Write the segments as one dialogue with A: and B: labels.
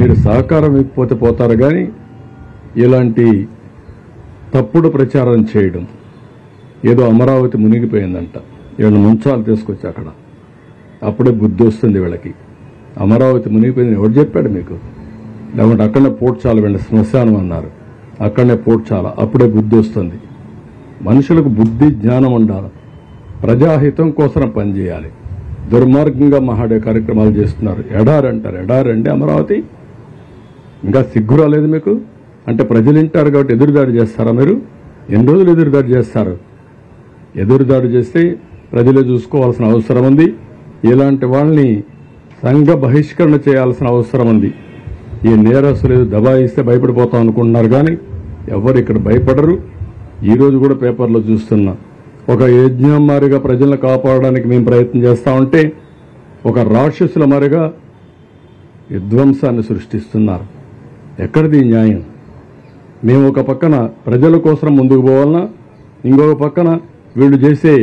A: మీరు సహకారం ఇవ్వకపోతే పోతారు కానీ ఇలాంటి తప్పుడు ప్రచారం చేయడం, ఏదో అమరావతి మునిగిపోయిందంట, వీళ్ళని ముంచాలు తీసుకొచ్చి అక్కడ అప్పుడే బుద్ధి వస్తుంది వీళ్ళకి. అమరావతి మునిగిపోయింది ఎవరు చెప్పాడు మీకు? లేకుంటే అక్కడనే పోడ్చాల వీళ్ళ శ్మశానం అన్నారు, అక్కడనే పోడ్చాల, అప్పుడే బుద్ధి వస్తుంది. మనుషులకు బుద్ధి జ్ఞానం ఉండాలి, ప్రజాహితం కోసం పనిచేయాలి. దుర్మార్గంగా మహాడే కార్యక్రమాలు చేస్తున్నారు. ఎడారంటారు, ఎడారండి అమరావతి? ఇంకా సిగ్గు రాలేదు మీకు? అంటే ప్రజలు వింటారు కాబట్టి ఎదురుదాడి చేస్తారా మీరు? ఎన్ని రోజులు ఎదురుదాడి చేస్తారు? ఎదురుదాడి చేస్తే ప్రజలే చూసుకోవాల్సిన అవసరం ఉంది. ఇలాంటి వాళ్ళని సంఘ బహిష్కరణ చేయాల్సిన అవసరం ఉంది. ఈ నేరస్తులు దబాయిస్తే భయపడిపోతాం అనుకుంటున్నారు కానీ ఎవరు ఇక్కడ భయపడరు. ఈరోజు కూడా పేపర్లో చూస్తున్నా, ఒక యజ్ఞం మారిగా ప్రజలను కాపాడడానికి మేము ప్రయత్నం చేస్తా ఉంటే ఒక రాక్షసుల మారిగా విధ్వంసాన్ని సృష్టిస్తున్నారు. ఎక్కడిది న్యాయం? మేము ఒక పక్కన ప్రజల కోసం ముందుకు పోవాలన్నా, ఇంకొక పక్కన వీళ్ళు చేసే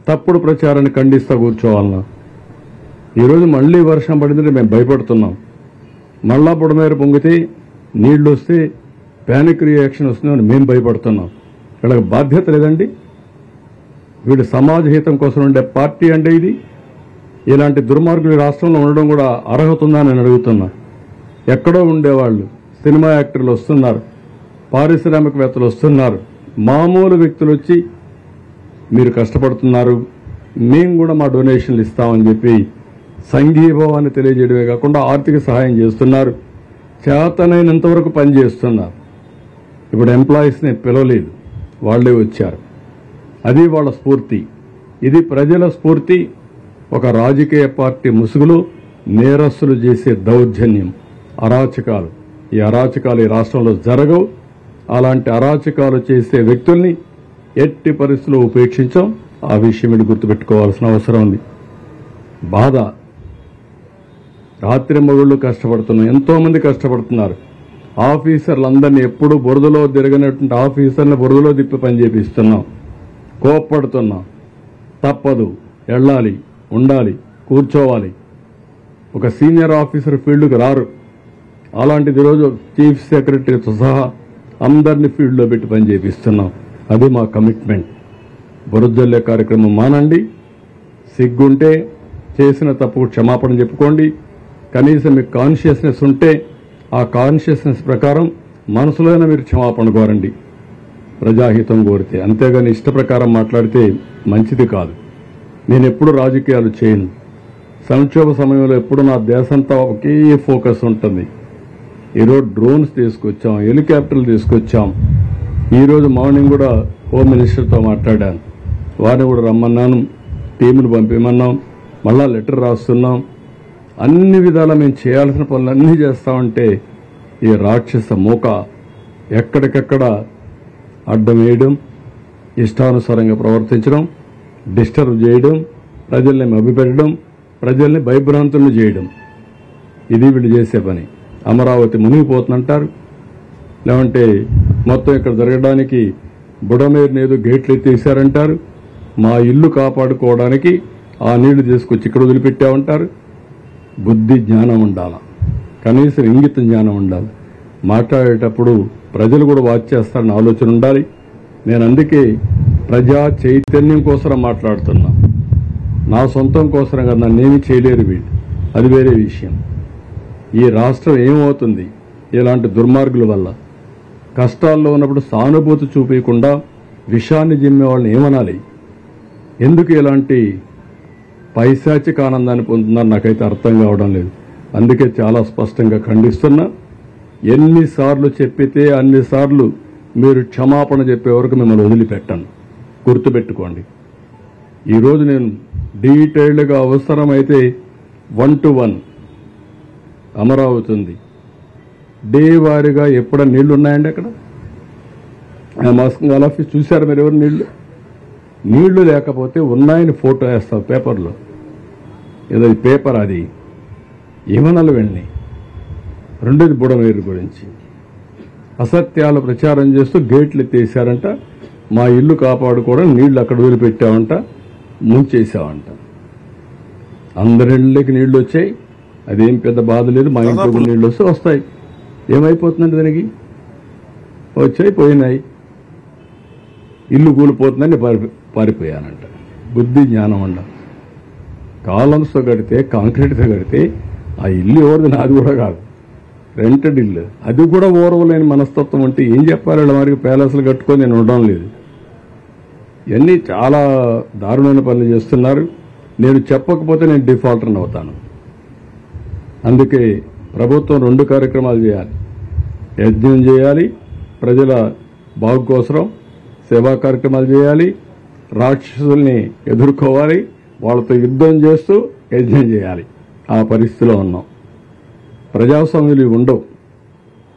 A: తప్పుడు ప్రచారాన్ని ఖండిస్తూ కూర్చోవాలన్నా? ఈరోజు మళ్లీ వర్షం పడిందంటే మేము భయపడుతున్నాం. మళ్ళా బుడమేర పొంగితే నీళ్లు వస్తే ప్యానిక్ రియాక్షన్ వస్తుందని మేము భయపడుతున్నాం. వీళ్ళకి బాధ్యత లేదండి? వీడు సమాజ హితం కోసం ఉండే పార్టీ అంటే ఇది? ఇలాంటి దుర్మార్గులు రాష్ట్రంలో ఉండడం కూడా అర్హత ఉందా నేను అడుగుతున్నా. ఎక్కడో ఉండేవాళ్ళు సినిమా యాక్టర్లు వస్తున్నారు, పారిశ్రామికవేత్తలు వస్తున్నారు, మామూలు వ్యక్తులు వచ్చి మీరు కష్టపడుతున్నారు, మేము కూడా మా డొనేషన్లు ఇస్తామని చెప్పి సంఘీభావాన్ని తెలియజేయడమే కాకుండా ఆర్థిక సహాయం చేస్తున్నారు, చేతనైనంత వరకు పనిచేస్తున్నారు. ఇప్పుడు ఎంప్లాయీస్ని పిలవలేదు, వాళ్లే వచ్చారు. అది వాళ్ళ స్ఫూర్తి. ఇది ప్రజల స్ఫూర్తి. ఒక రాజకీయ పార్టీ ముసుగులో నేరస్తులు చేసే దౌర్జన్యం, అరాచకాలు. ఈ అరాచకాలు ఈ రాష్ట్రంలో జరగవు. అలాంటి అరాచకాలు చేసే వ్యక్తుల్ని ఎట్టి పరిస్థితుల్లో ఉపేక్షించాం. ఆ విషయం మీరు గుర్తుపెట్టుకోవాల్సిన అవసరం ఉంది. బాధ. రాత్రి మగుళ్ళు కష్టపడుతున్నాం, ఎంతో మంది కష్టపడుతున్నారు. ఆఫీసర్లందరినీ ఎప్పుడూ బురదలో తిరగనటువంటి ఆఫీసర్ని బురదలో తిప్పి పని చేపిస్తున్నాం. కోప్పడుతున్నాం. తప్పదు, వెళ్ళాలి, ఉండాలి, కూర్చోవాలి. ఒక సీనియర్ ఆఫీసర్ ఫీల్డ్కి రారు. అలాంటిది రోజు చీఫ్ సెక్రటరీతో సహా అందరినీ ఫీల్డ్లో పెట్టి పని చేపిస్తున్నాం. అది మా కమిట్మెంట్. బురదల్లే కార్యక్రమం మానండి. సిగ్గుంటే చేసిన తప్పుకు క్షమాపణ చెప్పుకోండి. కనీసం మీకు కాన్షియస్నెస్ ఉంటే ఆ కాన్షియస్నెస్ ప్రకారం మనసులోనే మీరు క్షమాపణ కోరండి, ప్రజాహితం కోరితే. అంతేగాని ఇష్ట ప్రకారం మాట్లాడితే మంచిది కాదు. నేను ఎప్పుడు రాజకీయాలు చేయను. సంక్షోభ సమయంలో ఎప్పుడు నా దేశంతా ఒకే ఫోకస్ ఉంటుంది. ఈరోజు డ్రోన్స్ తీసుకొచ్చాం, హెలికాప్టర్లు తీసుకొచ్చాం. ఈరోజు మార్నింగ్ కూడా హోమ్ మినిస్టర్తో మాట్లాడాను. వారిని కూడా రమ్మన్నాను, టీమును పంపిమన్నాం, మళ్ళా లెటర్ రాస్తున్నాం. అన్ని విధాలా మేము చేయాల్సిన పనులన్నీ చేస్తామంటే ఈ రాక్షస మూక ఎక్కడికెక్కడ అడ్డం వేయడం, ఇష్టానుసారంగా ప్రవర్తించడం, డిస్టర్బ్ చేయడం, ప్రజల్ని మభ్యపెట్టడం, ప్రజల్ని భయభ్రాంతులను చేయడం, ఇది వీళ్ళు చేసే పని. అమరావతి మునిగిపోతుందంటారు, లేదంటే మొత్తం ఇక్కడ జరగడానికి బుడమేరుని ఏదో గేట్లు ఎత్తేసారంటారు. మా ఇల్లు కాపాడుకోవడానికి ఆ నీళ్లు తీసుకొచ్చి ఇక్కడ వదిలిపెట్టామంటారు. బుద్ధి జ్ఞానం ఉండాలి, కనీసం ఇంగిత జ్ఞానం ఉండాలి. మాట్లాడేటప్పుడు ప్రజలు కూడా వాచ్ చేస్తారని ఆలోచన ఉండాలి. నేను అందుకే ప్రజా చైతన్యం కోసం మాట్లాడుతున్నా. నా సొంతం కోసం కదా, నన్నేమీ చేయలేరు వీళ్ళు, అది వేరే విషయం. ఈ రాష్ట్రం ఏమవుతుంది ఇలాంటి దుర్మార్గుల వల్ల? కష్టాల్లో ఉన్నప్పుడు సానుభూతి చూపించకుండా విషాన్ని జిమ్మే వాళ్ళని ఏమనాలి? ఎందుకు ఇలాంటి పైశాచిక ఆనందాన్ని పొందుతున్నారు నాకైతే అర్థం కావడం లేదు. అందుకే చాలా స్పష్టంగా ఖండిస్తున్నా. ఎన్నిసార్లు చెప్పితే అన్నిసార్లు మీరు క్షమాపణ చెప్పే వరకు మిమ్మల్ని వదిలిపెట్టాను, గుర్తుపెట్టుకోండి. ఈరోజు నేను డీటెయిల్డ్గా అవసరమైతే 1-to-1 అమరావతి ఉంది. డే వారీగా ఎప్పుడ నీళ్లు ఉన్నాయండి అక్కడ? మాస్కింగ్ ఆఫీస్ చూశారు మీరు ఎవరు? నీళ్లు లేకపోతే ఉన్నాయని ఫోటో వేస్తాం పేపర్లో. ఏదో పేపర్ అది ఏమనాలి వెళ్ళి. రెండోది బుడమేరు గురించి అసత్యాలు ప్రచారం చేస్తూ గేట్లు ఎత్తేసారంట. మా ఇల్లు కాపాడుకోవడం నీళ్లు అక్కడ వదిలిపెట్టామంట, ముంచేసామంట. అందరిళ్ళకి నీళ్లు వచ్చాయి, అదేం పెద్ద బాధ లేదు. మా ఇంట్లో నీళ్ళు వస్తే వస్తాయి. ఏమైపోతుందండి దానికి? వచ్చాయి, పోయినాయి. ఇల్లు కూలిపోతుందని పారిపోయానంట. బుద్ధి జ్ఞానం అంట. కాలమ్స్తో కడితే, కాంక్రీట్తో కడితే ఆ ఇల్లు ఎవరిది? నాది కూడా కాదు, రెంటెడ్ ఇల్లు. అది కూడా ఓరవలేని మనస్తత్వం ఉంటే ఏం చెప్పాలి? వాళ్ళ వారికి ప్యాలెస్లు కట్టుకొని నేను ఉండడం లేదు. ఇవన్నీ చాలా దారుణమైన పనులు చేస్తున్నారు. నేను చెప్పకపోతే నేను డిఫాల్టర్ని అవుతాను. అందుకే ప్రభుత్వం 2 కార్యక్రమాలు చేయాలి. యజ్ఞం చేయాలి, ప్రజల బాగు కోసం సేవా కార్యక్రమాలు చేయాలి. రాక్షసుల్ని ఎదుర్కోవాలి, వాళ్ళతో యుద్ధం చేస్తూ యజ్ఞం చేయాలి. ఆ పరిస్థితిలో ఉన్నాం. ప్రజాస్వామ్యాలు ఉండవు.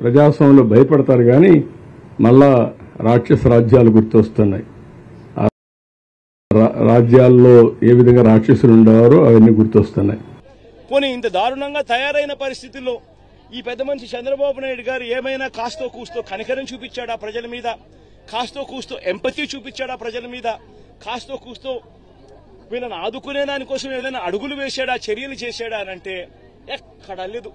A: ప్రజాస్వామ్యంలో భయపడతారు కానీ మళ్ళా రాక్షస రాజ్యాలు గుర్తొస్తున్నాయి. రాజ్యాల్లో ఏ విధంగా రాక్షసులు ఉండేవారో అవన్నీ గుర్తొస్తున్నాయి.
B: పోనీ ఇంత దారుణంగా తయారైన పరిస్థితుల్లో ఈ పెద్ద మనిషి చంద్రబాబు నాయుడు గారు ఏమైనా కాస్తో కూస్తో కనికరం చూపించాడా ప్రజల మీద? కాస్తో కూస్తో ఎంపతి చూపించాడా ప్రజల మీద? కాస్తో కూస్తో వీళ్ళని ఆదుకునే దానికోసం ఏదైనా అడుగులు వేశాడా, చర్యలు చేశాడా అని అంటే ఎక్కడా లేదు.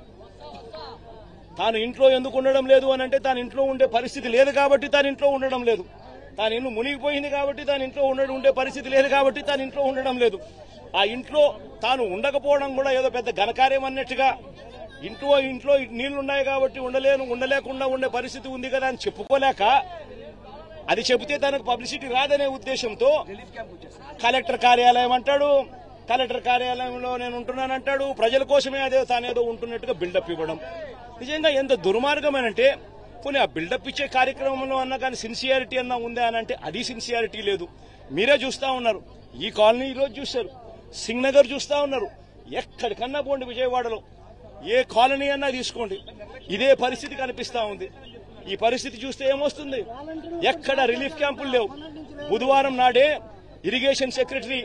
B: తాను ఇంట్లో ఎందుకు ఉండడం లేదు అని అంటే తాను ఇంట్లో ఉండే పరిస్థితి లేదు కాబట్టి తాను ఇంట్లో ఉండడం లేదు. తాను ఇల్లు మునిగిపోయింది కాబట్టి తాను ఇంట్లో ఉండే పరిస్థితి లేదు కాబట్టి తాను ఇంట్లో ఉండడం లేదు. ఆ ఇంట్లో తాను ఉండకపోవడం కూడా ఏదో పెద్ద ఘనకార్యం అన్నట్టుగా ఇంట్లో నీళ్లున్నాయి కాబట్టి ఉండలేకుండా ఉండే పరిస్థితి ఉంది కదా అని చెప్పుకోలేక, అది చెబితే తనకు పబ్లిసిటీ రాదనే ఉద్దేశంతో కలెక్టర్ కార్యాలయం అంటాడు, కలెక్టర్ కార్యాలయంలో నేను ఉంటున్నానంటాడు, ప్రజల కోసమే తానేదో ఉంటున్నట్టుగా బిల్డప్ ఇవ్వడం. నిజంగా ఎంత దుర్మార్గమేనంటే, పోనీ ఆ బిల్డప్ ఇచ్చే కార్యక్రమంలో అన్నా కానీ సిన్సియారిటీ అన్నా ఉందా అని అంటే అది సిన్సియారిటీ లేదు. మీరే చూస్తా ఉన్నారు. ఈ కాలనీ ఈరోజు చూశారు, సింగ్ నగర్ చూస్తా ఉన్నారు. ఎక్కడికన్నా పోండి విజయవాడలో ఏ కాలనీ అన్నా తీసుకోండి, ఇదే పరిస్థితి కనిపిస్తా ఉంది. ఈ పరిస్థితి చూస్తే ఏమొస్తుంది? ఎక్కడ రిలీఫ్ క్యాంపులు లేవు. బుధవారం నాడే ఇరిగేషన్ సెక్రటరీ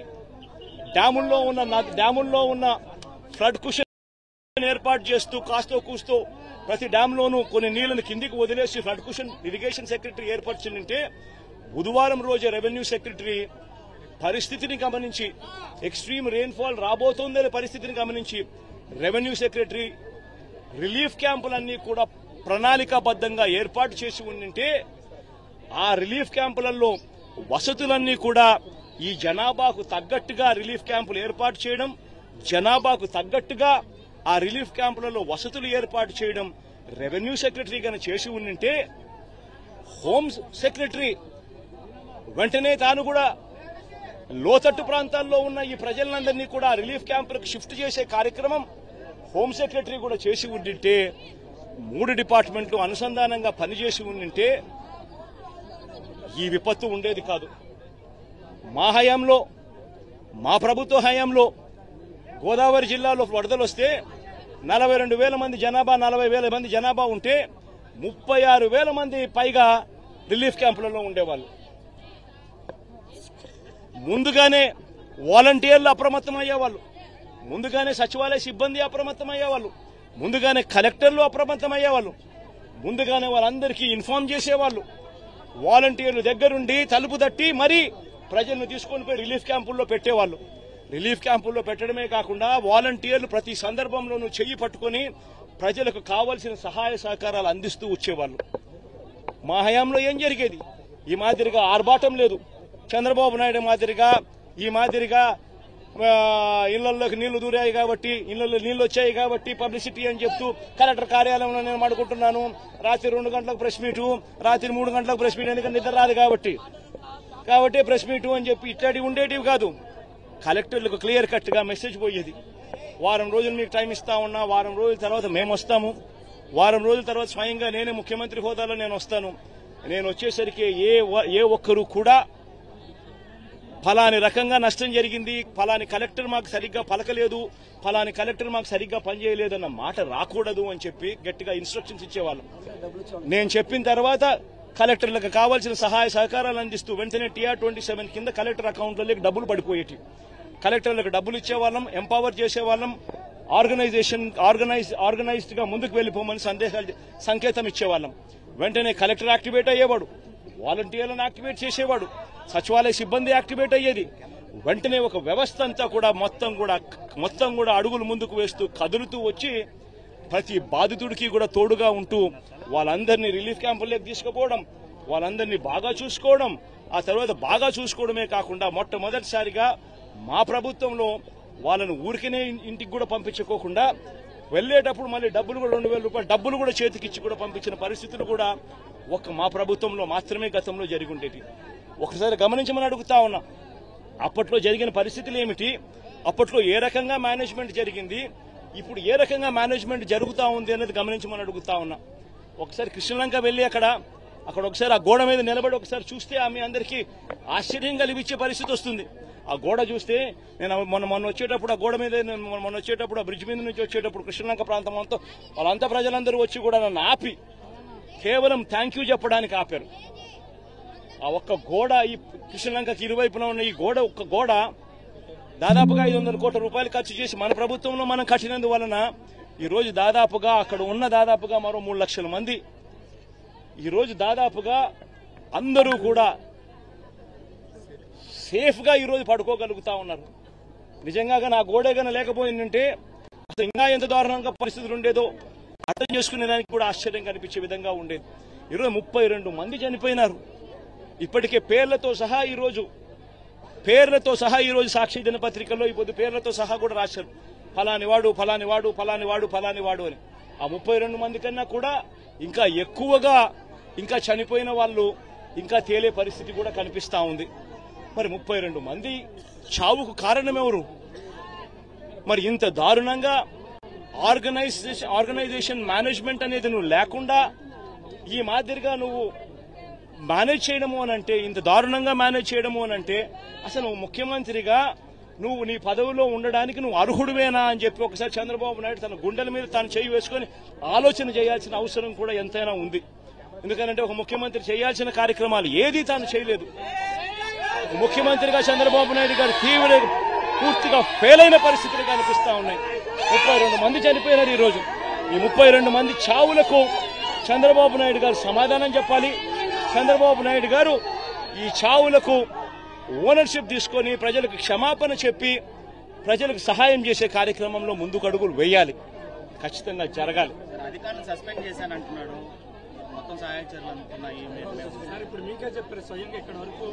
B: డ్యాముల్లో ఉన్న ఫ్లడ్ కుషన్ ఏర్పాటు చేస్తూ కాస్తో కూస్తో ప్రతి డ్యాంలోనూ కొన్ని నీళ్లను కిందికి వదిలేసి ఫ్లడ్ కుషన్ ఇరిగేషన్ సెక్రటరీ ఏర్పరిచిందంటే, బుధవారం రోజే రెవెన్యూ సెక్రటరీ పరిస్థితిని గమనించి, ఎక్స్ట్రీమ్ రెయిన్ఫాల్ రాబోతోందనే పరిస్థితిని గమనించి రెవెన్యూ సెక్రటరీ రిలీఫ్ క్యాంపులన్నీ కూడా ప్రణాళికాబద్దంగా ఏర్పాటు చేసి ఉండింటే, ఆ రిలీఫ్ క్యాంపులలో వసతులన్నీ కూడా ఈ జనాభాకు తగ్గట్టుగా రిలీఫ్ క్యాంపులు ఏర్పాటు చేయడం, జనాభాకు తగ్గట్టుగా ఆ రిలీఫ్ క్యాంపులలో వసతులు ఏర్పాటు చేయడం రెవెన్యూ సెక్రటరీ గాని చేసి ఉండింటే, హోమ్ సెక్రటరీ వెంటనే తాను కూడా లోతట్టు ప్రాంతాల్లో ఉన్న ఈ ప్రజలందరినీ కూడా రిలీఫ్ క్యాంపులకు షిఫ్ట్ చేసే కార్యక్రమం హోమ్ సెక్రటరీ కూడా చేసి ఉండింటే, 3 డిపార్ట్మెంట్లు అనుసంధానంగా పనిచేసి ఉండింటే ఈ విపత్తు ఉండేది కాదు. మా హయాంలో, మా ప్రభుత్వ హయాంలో గోదావరి జిల్లాలో వరదలు వస్తే 42,000 మంది జనాభా, 40,000 మంది జనాభా ఉంటే 36,000 మంది పైగా రిలీఫ్ క్యాంపులలో ఉండేవాళ్ళు. ముందుగానే వాలంటీర్లు అప్రమత్తమయ్యేవాళ్ళు, ముందుగానే సచివాలయ సిబ్బంది అప్రమత్తమయ్యేవాళ్ళు, ముందుగానే కలెక్టర్లు అప్రమత్తమయ్యేవాళ్ళు, ముందుగానే వాళ్ళందరికీ ఇన్ఫార్మ్ చేసేవాళ్ళు. వాలంటీర్లు దగ్గరుండి తలుపు తట్టి మరీ ప్రజలను తీసుకొని పోయి రిలీఫ్ క్యాంపుల్లో పెట్టేవాళ్ళు. రిలీఫ్ క్యాంపుల్లో పెట్టడమే కాకుండా వాలంటీర్లు ప్రతి సందర్భంలోనూ చెయ్యి పట్టుకొని ప్రజలకు కావాల్సిన సహాయ సహకారాలు అందిస్తూ వచ్చేవాళ్ళు. మా హయాంలో ఏం జరిగేది? ఈ మాదిరిగా ఆర్భాటం లేదు. చంద్రబాబు నాయుడు మాదిరిగా ఈ మాదిరిగా ఇళ్లలోకి నీళ్లు దూరాయి కాబట్టి, ఇళ్లలో నీళ్లు వచ్చాయి కాబట్టి పబ్లిసిటీ అని చెప్తూ కలెక్టర్ కార్యాలయంలో నేను పడుకుంటున్నాను, రాత్రి 2 గంటలకు ప్రెస్ మీటు, రాత్రి 3 గంటలకు ప్రెస్ మీట్, ఎందుకంటే నిద్ర రాదు కాబట్టి ప్రెస్ మీటు అని చెప్పి ఇట్లాంటివి ఉండేటివి కాదు. కలెక్టర్లకు క్లియర్ కట్ గా మెసేజ్ పోయేది, వారం రోజులు మీకు టైం ఇస్తా ఉన్నా, వారం రోజుల తర్వాత మేము వస్తాము, వారం రోజుల తర్వాత స్వయంగా నేనే ముఖ్యమంత్రి హోదాలో నేను వస్తాను, నేను వచ్చేసరికి ఏ ఒక్కరు కూడా ఫలాని రకంగా నష్టం జరిగింది, ఫలాని కలెక్టర్ మాకు సరిగ్గా పలకలేదు, ఫలాని కలెక్టర్ మాకు సరిగ్గా పనిచేయలేదన్న మాట రాకూడదు అని చెప్పి గట్టిగా ఇన్స్ట్రక్షన్స్ ఇచ్చేవాళ్ళం. నేను చెప్పిన తర్వాత కలెక్టర్లకు కావాల్సిన సహాయ సహకారాలు అందిస్తూ వెంటనే TR27 కింద కలెక్టర్ అకౌంట్లలోకి డబ్బులు పడిపోయేటి. కలెక్టర్లకు డబ్బులు ఇచ్చేవాళ్ళం, ఎంపవర్ చేసేవాళ్ళం, ఆర్గనైజ్డ్ గా ముందుకు వెళ్లిపోమని సంకేతం ఇచ్చేవాళ్ళం. వెంటనే కలెక్టర్ యాక్టివేట్ అయ్యేవాడు, వాలంటీర్లను యాక్టివేట్ చేసేవాడు, సచివాలయ సిబ్బంది యాక్టివేట్ అయ్యేది, వెంటనే ఒక వ్యవస్థ అంతా కూడా మొత్తం కూడా అడుగులు ముందుకు వేస్తూ కదులుతూ వచ్చి ప్రతి బాధితుడికి కూడా తోడుగా ఉంటూ వాళ్ళందరినీ రిలీఫ్ క్యాంపుల్లోకి తీసుకుపోవడం, వాళ్ళందరినీ బాగా చూసుకోవడం, ఆ తర్వాత బాగా చూసుకోవడమే కాకుండా మొట్టమొదటిసారిగా మా ప్రభుత్వంలో వాళ్ళను ఊరికనే ఇంటికి కూడా పంపించుకోకుండా వెళ్లేటప్పుడు మళ్ళీ డబ్బులు కూడా 2,000 రూపాయలు డబ్బులు కూడా చేతికిచ్చి కూడా పంపించిన పరిస్థితులు కూడా మా ప్రభుత్వంలో మాత్రమే గతంలో జరిగి ఉండేది. ఒకసారి గమనించమని అడుగుతా ఉన్నా, అప్పట్లో జరిగిన పరిస్థితులు ఏమిటి, అప్పట్లో ఏ రకంగా మేనేజ్మెంట్ జరిగింది, ఇప్పుడు ఏ రకంగా మేనేజ్మెంట్ జరుగుతా ఉంది అనేది గమనించమని అడుగుతా ఉన్నా. ఒకసారి కృష్ణలంక వెళ్లి అక్కడ ఒకసారి ఆ గోడ మీద నిలబడి ఒకసారి చూస్తే మీ అందరికీ ఆశ్చర్యం కలిగించే పరిస్థితి వస్తుంది. ఆ గోడ చూస్తే నేను మొన్న వచ్చేటప్పుడు ఆ గోడ మీద ఆ బ్రిడ్జ్ మీద నుంచి వచ్చేటప్పుడు కృష్ణలంక ప్రాంతం అంతా వాళ్ళంతా ప్రజలందరూ వచ్చి కూడా నన్ను ఆపి కేవలం థ్యాంక్ యూ చెప్పడానికి ఆపారు. ఆ ఒక్క గోడ ఈ కృష్ణలంకకి ఇరువైపున ఉన్న ఈ ఒక్క గోడ దాదాపుగా 500 కోట్ల రూపాయలు ఖర్చు చేసి మన ప్రభుత్వంలో మనం కట్టినందువలన ఈ రోజు దాదాపుగా అక్కడ ఉన్న దాదాపుగా మరో 3 లక్షల మంది ఈ రోజు దాదాపుగా అందరూ కూడా సేఫ్ గా ఈ రోజు పడుకోగలుగుతా ఉన్నారు. నిజంగా నా గోడేగానే లేకపోయిందంటే అసలు ఇంకా ఎంత దారుణంగా పరిస్థితులు ఉండేదో అర్థం చేసుకునే దానికి కూడా ఆశ్చర్యం కనిపించే విధంగా ఉండేది. ఈరోజు 32 మంది చనిపోయినారు. ఇప్పటికే పేర్లతో సహా ఈ రోజు సాక్షి దినపత్రికల్లో ఇప్పుడు పేర్లతో సహా కూడా రాశారు, ఫలానివాడు ఫలానివాడు ఫలానివాడు ఫలానివాడు అని. ఆ 32 మంది కన్నా కూడా ఇంకా ఎక్కువగా ఇంకా చనిపోయిన వాళ్ళు ఇంకా తేలే పరిస్థితి కూడా కనిపిస్తా ఉంది. మరి 32 మంది చావుకు కారణమెవరు? మరి ఇంత దారుణంగా ఆర్గనైజేషన్ మేనేజ్మెంట్ అనేది నువ్వు లేకుండా ఈ మాదిరిగా నువ్వు మేనేజ్ చేయడము అనంటే, ఇంత దారుణంగా మేనేజ్ చేయడము అనంటే అసలు ముఖ్యమంత్రిగా నువ్వు నీ పదవిలో ఉండడానికి నువ్వు అర్హుడివేనా అని చెప్పి ఒకసారి చంద్రబాబు నాయుడు తన గుండెల మీద తాను చేయి వేసుకుని ఆలోచన చేయాల్సిన అవసరం కూడా ఎంతైనా ఉంది. ఎందుకంటే ఒక ముఖ్యమంత్రి చేయాల్సిన కార్యక్రమాలు ఏదీ తాను చేయలేదు. ముఖ్యమంత్రిగా చంద్రబాబు నాయుడు గారు పూర్తిగా ఫెయిల్ అయిన పరిస్థితులు కనిపిస్తా ఉన్నాయి. 32 మంది చనిపోయినారు. ఈ రోజు ఈ 32 మంది చావులకు చంద్రబాబు నాయుడు గారు సమాధానం చెప్పాలి. చంద్రబాబు నాయుడు గారు ఈ చావులకు ఓనర్షిప్ తీసుకొని ప్రజలకు క్షమాపణ చెప్పి ప్రజలకు సహాయం చేసే కార్యక్రమంలో ముందుకు అడుగులు వేయాలి. ఖచ్చితంగా జరగాలి.
C: అధికారులను సస్పెండ్ చేశానంటున్నాడు. మొత్తం సహాయ చర్యలు అనుకున్నాయి.
D: ఇప్పుడు మీకే చెప్పారు స్వయంగా ఇక్కడ వరకు